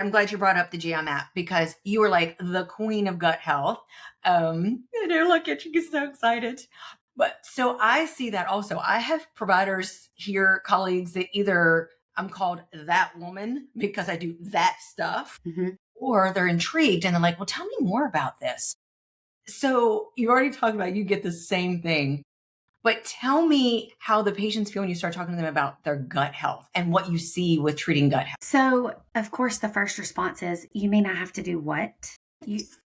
I'm glad you brought up the GI map because you were like the queen of gut health. Look at you, get so excited. But so I see that also. I have providers here, colleagues that either I'm called that woman because I do that stuff, Mhm. or they're intrigued and they're like, well, tell me more about this. So you already talked about you get the same thing. But tell me how the patients feel when you start talking to them about their gut health and what you see with treating gut health. So, of course, the first response is, "You mean I have to do what?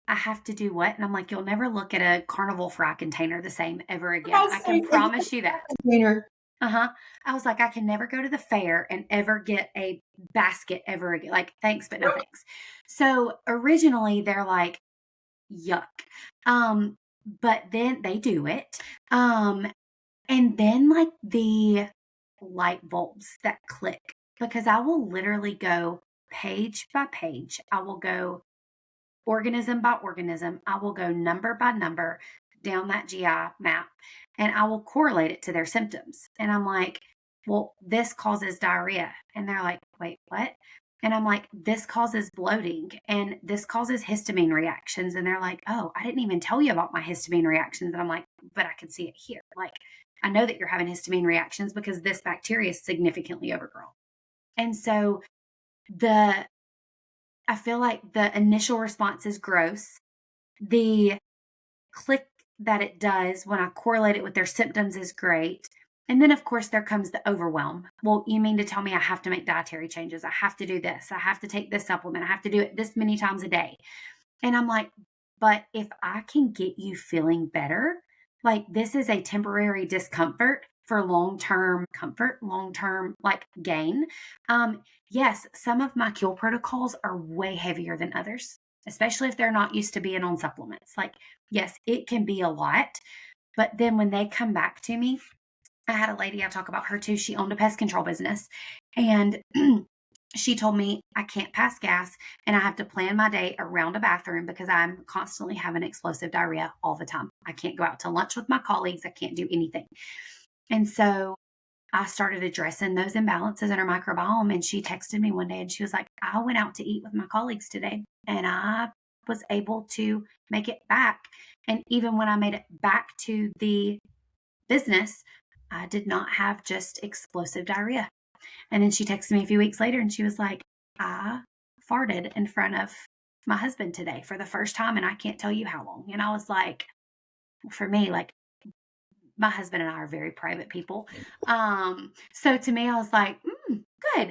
I have to do what?" And I'm like, "You'll never look at a carnival fry container the same ever again. I'll I say can promise you that." container. Uh-huh. I was like, "I can never go to the fair and ever get a basket ever again. Like, thanks, but no thanks." So, originally, they're like, "Yuck." Um, but then they do it. Um, and then, like, the light bulbs that click, because I will literally go page by page. I will go organism by organism. I will go number by number down that GI map, and I will correlate it to their symptoms. And I'm like, well, this causes diarrhea. And they're like, wait, what? And I'm like, this causes bloating and this causes histamine reactions. And they're like, oh, I didn't even tell you about my histamine reactions. And I'm like, but I can see it here. Like, I know that you're having histamine reactions because this bacteria is significantly overgrown. And so the I feel like the initial response is gross. The click that it does when I correlate it with their symptoms is great. And then, of course, there comes the overwhelm. Well, you mean to tell me I have to make dietary changes? I have to do this. I have to take this supplement. I have to do it this many times a day. And I'm like, but if I can get you feeling better, like this is a temporary discomfort for long-term comfort, long-term like gain. Yes, some of my cure protocols are way heavier than others, especially if they're not used to being on supplements. Like, yes, it can be a lot, but then when they come back to me, I had a lady, I talk about her too. She owned a pest control business and she told me I can't pass gas and I have to plan my day around a bathroom because I'm constantly having explosive diarrhea all the time. I can't go out to lunch with my colleagues. I can't do anything. And so I started addressing those imbalances in her microbiome. And she texted me one day and she was like, I went out to eat with my colleagues today and I was able to make it back. And even when I made it back to the business, I did not have just explosive diarrhea. And then she texted me a few weeks later and she was like, I farted in front of my husband today for the first time and I can't tell you how long. And I was like, for me, like my husband and I are very private people. So to me, I was like, good.